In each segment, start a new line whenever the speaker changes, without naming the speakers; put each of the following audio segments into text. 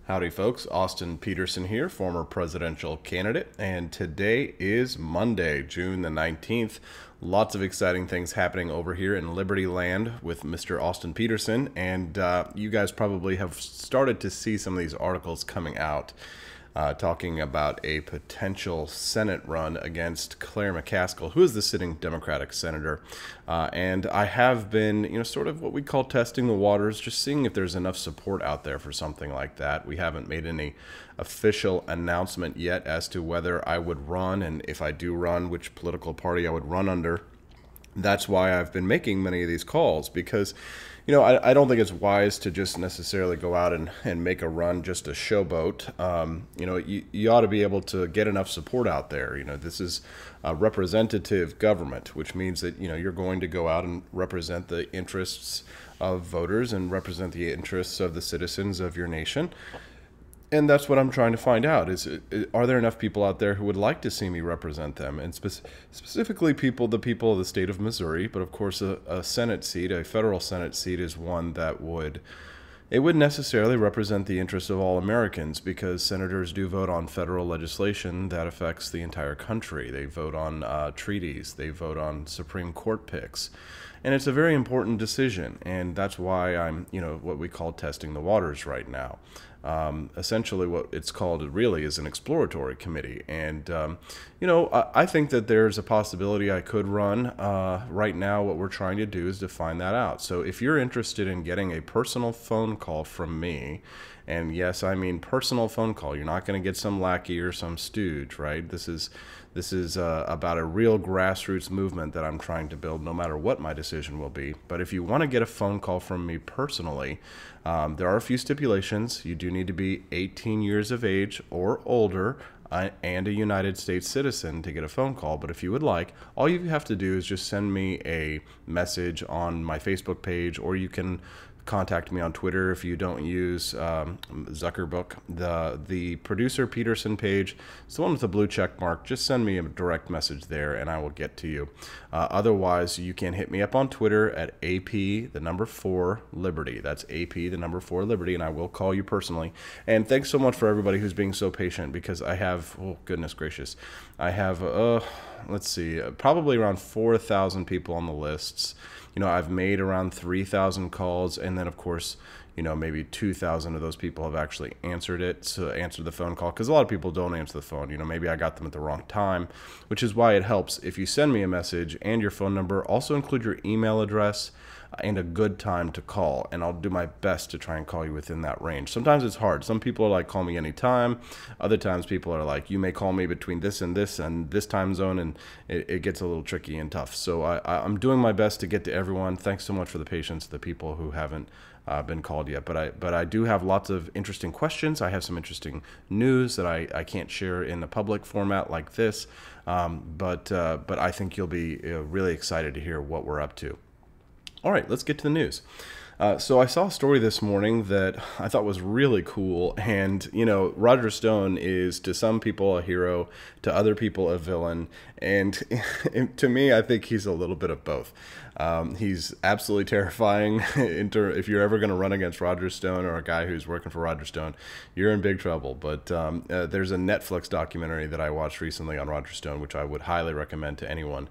Howdy folks, Austin Petersen here, former presidential candidate, and today is Monday, June the 19th. Lots of exciting things happening over here in Liberty Land with Mr. Austin Petersen, and you guys probably have started to see some of these articles coming out talking about a potential Senate run against Claire McCaskill, who is the sitting Democratic senator. And I have been, sort of what we call testing the waters, just seeing if there's enough support out there for something like that. We haven't made any official announcement yet as to whether I would run, and if I do run, which political party I would run under. That's why I've been making many of these calls, because I don't think it's wise to just necessarily go out and make a run just to showboat. You ought to be able to get enough support out there. This is a representative government, which means that you're going to go out and represent the interests of voters and represent the interests of the citizens of your nation. And that's what I'm trying to find out are there enough people out there who would like to see me represent them? And specifically the people of the state of Missouri. But of course, a Senate seat, a federal Senate seat, is one that would necessarily represent the interests of all Americans, because senators do vote on federal legislation that affects the entire country. They vote on treaties. They vote on Supreme Court picks. And it's a very important decision, and that's why I'm, what we call testing the waters right now. Essentially what it's called really is an exploratory committee. And, I think that there's a possibility I could run. Right now, what we're trying to do is to find that out. So if you're interested in getting a personal phone call from me, and yes, I mean personal phone call, you're not going to get some lackey or some stooge, right? This is about a real grassroots movement that I'm trying to build, no matter what my decision will be. But if you want to get a phone call from me personally, there are a few stipulations. You do need to be 18 years of age or older and a United States citizen to get a phone call. But if you would like, all you have to do is just send me a message on my Facebook page, or you can contact me on Twitter if you don't use Zuckerbook. The producer Petersen page is the one with the blue check mark. Just send me a direct message there and I will get to you. Otherwise, you can hit me up on Twitter at AP4Liberty. That's AP4Liberty, and I will call you personally. And thanks so much for everybody who's being so patient, because I have, oh goodness gracious, I have let's see, probably around 4,000 people on the lists. I've made around 3,000 calls, and then of course, maybe 2,000 of those people have actually answered the phone call, because a lot of people don't answer the phone. Maybe I got them at the wrong time, which is why it helps if you send me a message and your phone number. Also include your email address and a good time to call, and I'll do my best to try and call you within that range. Sometimes it's hard. Some people are like, call me anytime. Other times people are like, you may call me between this and this time zone, and it gets a little tricky and tough. So I'm doing my best to get to everyone. Thanks so much for the patience, the people who haven't been called yet. But I do have lots of interesting questions. I have some interesting news that I can't share in a public format like this, but I think you'll be really excited to hear what we're up to. All right, let's get to the news. So I saw a story this morning that I thought was really cool. And, Roger Stone is to some people a hero, to other people a villain. And to me, I think he's a little bit of both. He's absolutely terrifying. If you're ever going to run against Roger Stone, or a guy who's working for Roger Stone, you're in big trouble. But there's a Netflix documentary that I watched recently on Roger Stone, which I would highly recommend to anyone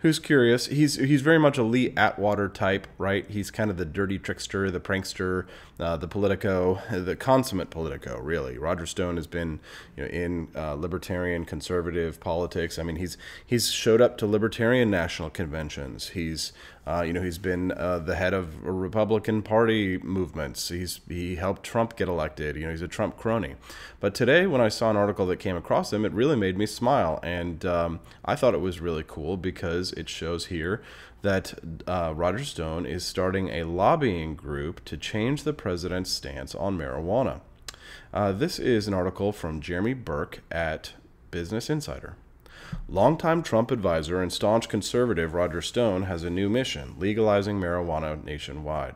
who's curious. He's very much a Lee Atwater type, right? He's kind of the dirty trickster, the prankster, the politico, the consummate politico, really. Roger Stone has been in libertarian conservative politics. I mean, he's showed up to libertarian national conventions. He's been the head of Republican Party movements. He helped Trump get elected. He's a Trump crony. But today, when I saw an article that came across him, it really made me smile. And I thought it was really cool, because it shows here that Roger Stone is starting a lobbying group to change the president's stance on marijuana. This is an article from Jeremy Burke at Business Insider. Longtime Trump advisor and staunch conservative Roger Stone has a new mission: legalizing marijuana nationwide.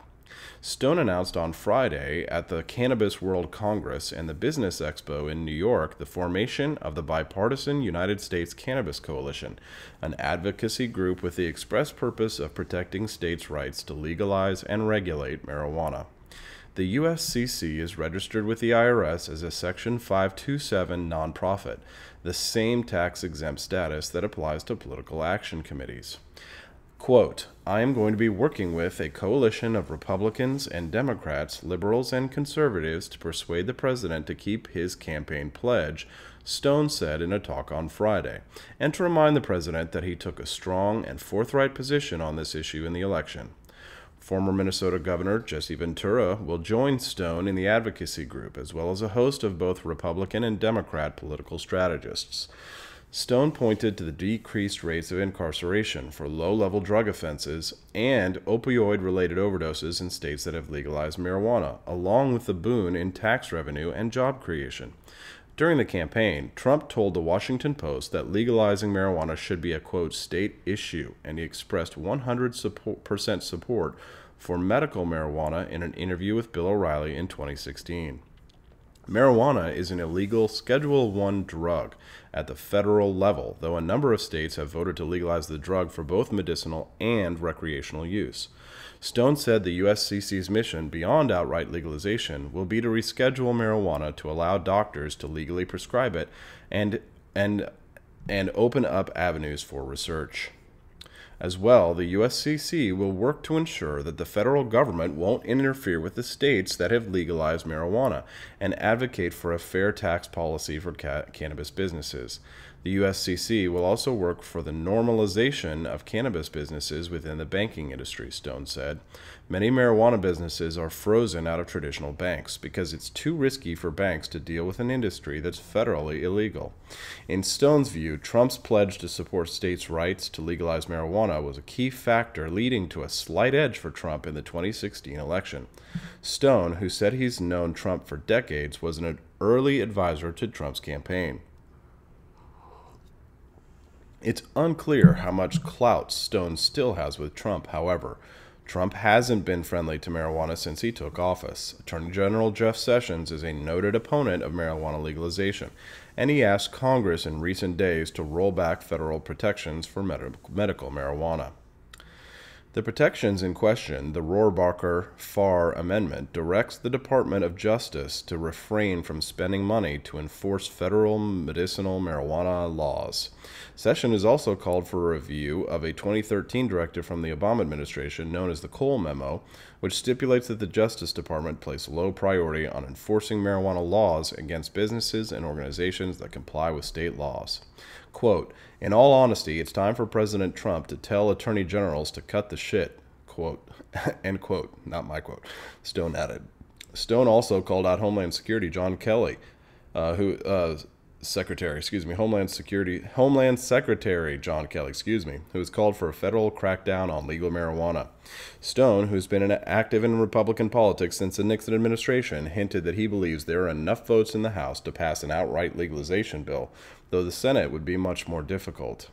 Stone announced on Friday at the Cannabis World Congress and the Business Expo in New York the formation of the bipartisan United States Cannabis Coalition, an advocacy group with the express purpose of protecting states' rights to legalize and regulate marijuana. The USCC is registered with the IRS as a Section 527 nonprofit, the same tax-exempt status that applies to political action committees. Quote, I am going to be working with a coalition of Republicans and Democrats, liberals and conservatives to persuade the president to keep his campaign pledge, Stone said in a talk on Friday, and to remind the president that he took a strong and forthright position on this issue in the election. Former Minnesota Governor Jesse Ventura will join Stone in the advocacy group, as well as a host of both Republican and Democrat political strategists. Stone pointed to the decreased rates of incarceration for low-level drug offenses and opioid-related overdoses in states that have legalized marijuana, along with the boon in tax revenue and job creation. During the campaign, Trump told the Washington Post that legalizing marijuana should be a, quote, state issue, and he expressed 100% support for medical marijuana in an interview with Bill O'Reilly in 2016. Marijuana is an illegal Schedule I drug at the federal level, though a number of states have voted to legalize the drug for both medicinal and recreational use. Stone said the USCC's mission beyond outright legalization will be to reschedule marijuana to allow doctors to legally prescribe it and open up avenues for research. As well, the USCC will work to ensure that the federal government won't interfere with the states that have legalized marijuana and advocate for a fair tax policy for cannabis businesses. The USCC will also work for the normalization of cannabis businesses within the banking industry, Stone said. Many marijuana businesses are frozen out of traditional banks because it's too risky for banks to deal with an industry that's federally illegal. In Stone's view, Trump's pledge to support states' rights to legalize marijuana was a key factor leading to a slight edge for Trump in the 2016 election. Stone, who said he's known Trump for decades, was an early advisor to Trump's campaign. It's unclear how much clout Stone still has with Trump, however. Trump hasn't been friendly to marijuana since he took office. Attorney General Jeff Sessions is a noted opponent of marijuana legalization, and he asked Congress in recent days to roll back federal protections for medical marijuana. The protections in question, the Rohrabacher-Farr Amendment, directs the Department of Justice to refrain from spending money to enforce federal medicinal marijuana laws. Sessions has also called for a review of a 2013 directive from the Obama administration known as the Cole Memo, which stipulates that the Justice Department place low priority on enforcing marijuana laws against businesses and organizations that comply with state laws. Quote, in all honesty, it's time for President Trump to tell attorney generals to cut the shit, quote, end quote, not my quote, Stone added. Stone also called out Homeland Secretary John Kelly, Homeland Secretary John Kelly, who has called for a federal crackdown on legal marijuana. Stone, who's been active in Republican politics since the Nixon administration, hinted that he believes there are enough votes in the House to pass an outright legalization bill, though the Senate would be much more difficult.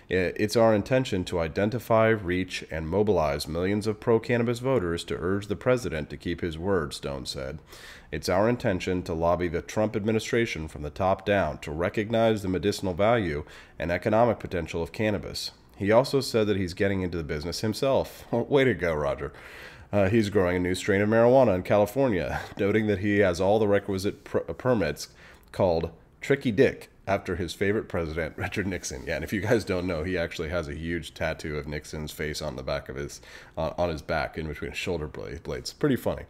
It's our intention to identify, reach, and mobilize millions of pro-cannabis voters to urge the president to keep his word, Stone said. It's our intention to lobby the Trump administration from the top down to recognize the medicinal value and economic potential of cannabis. He also said that he's getting into the business himself. Way to go, Roger. He's growing a new strain of marijuana in California, noting that he has all the requisite permits called Tricky Dick, after his favorite president, Richard Nixon. Yeah, and if you guys don't know, he actually has a huge tattoo of Nixon's face on the back of his, on his back, in between his shoulder blades. Pretty funny.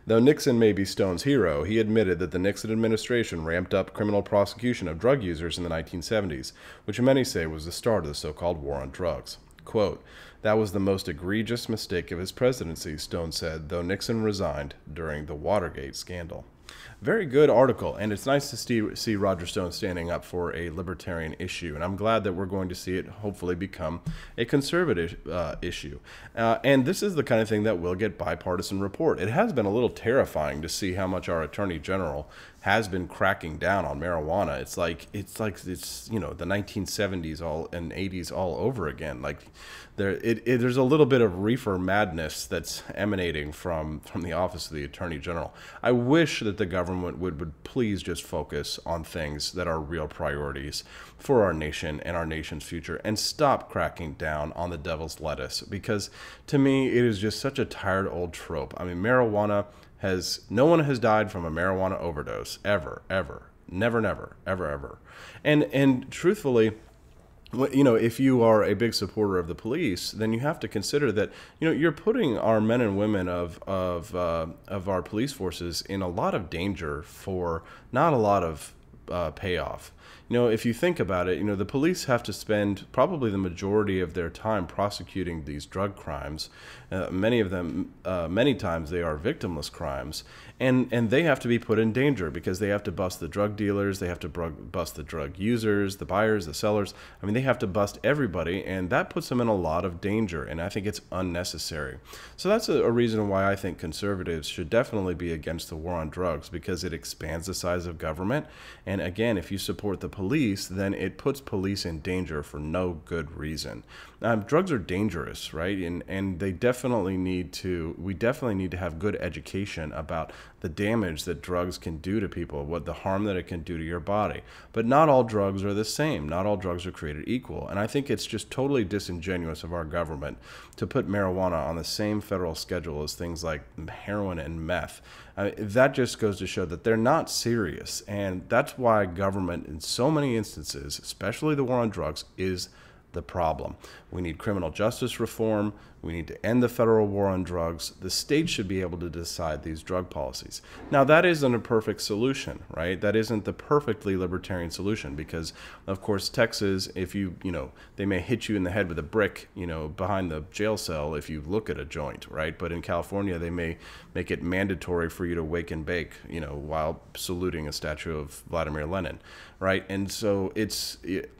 Though Nixon may be Stone's hero, he admitted that the Nixon administration ramped up criminal prosecution of drug users in the 1970s, which many say was the start of the so-called war on drugs. Quote, that was the most egregious mistake of his presidency, Stone said, though Nixon resigned during the Watergate scandal. Very good article, and it's nice to see Roger Stone standing up for a libertarian issue, and I'm glad that we're going to see it hopefully become a conservative issue. And this is the kind of thing that will get bipartisan support. It has been a little terrifying to see how much our Attorney General has been cracking down on marijuana. It's like you know, the 1970s all and 80s all over again. Like there's a little bit of reefer madness that's emanating from the office of the Attorney General. I wish that the government would please just focus on things that are real priorities for our nation and our nation's future, and stop cracking down on the devil's lettuce, because to me it is just such a tired old trope. I mean, marijuana no one has died from a marijuana overdose ever, ever, never, never, ever, ever. And truthfully, if you are a big supporter of the police, then you have to consider that, you're putting our men and women of our police forces in a lot of danger for not a lot of payoff. If you think about it, the police have to spend probably the majority of their time prosecuting these drug crimes. Many of them, many times they are victimless crimes, and they have to be put in danger because they have to bust the drug dealers, they have to bust the drug users, the buyers, the sellers. I mean, they have to bust everybody, and that puts them in a lot of danger, and I think it's unnecessary. So that's a reason why I think conservatives should definitely be against the war on drugs, because it expands the size of government. And again, if you support the police, then it puts police in danger for no good reason. Drugs are dangerous, right? And we definitely need to have good education about the damage that drugs can do to people, what the harm that it can do to your body. But not all drugs are the same. Not all drugs are created equal. And I think it's just totally disingenuous of our government to put marijuana on the same federal schedule as things like heroin and meth. That just goes to show that they're not serious. And that's why government, in so many instances, especially the war on drugs, is the problem. We need criminal justice reform. We need to end the federal war on drugs. The states should be able to decide these drug policies. Now, that isn't a perfect solution, right? That isn't the perfectly libertarian solution because, of course, Texas, if they may hit you in the head with a brick, behind the jail cell if you look at a joint, right? But in California, they may make it mandatory for you to wake and bake, while saluting a statue of Vladimir Lenin, right? And so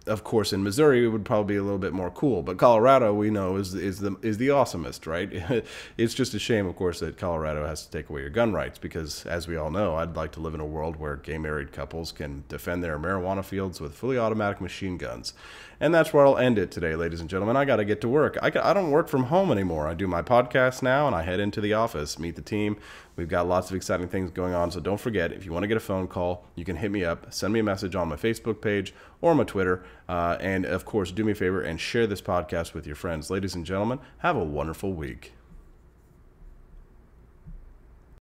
of course, in Missouri, it would probably be a little bit more cool, but Colorado, we know, is the awesomest, right? It's just a shame, of course, that Colorado has to take away your gun rights because, as we all know, I'd like to live in a world where gay married couples can defend their marijuana fields with fully automatic machine guns. And that's where I'll end it today, ladies and gentlemen. I got to get to work. I don't work from home anymore. I do my podcast now, and I head into the office, meet the team. We've got lots of exciting things going on, so don't forget, if you want to get a phone call, you can hit me up, send me a message on my Facebook page or my Twitter, and, of course, do me a favor and share this podcast with your friends. Ladies and gentlemen, have a wonderful week.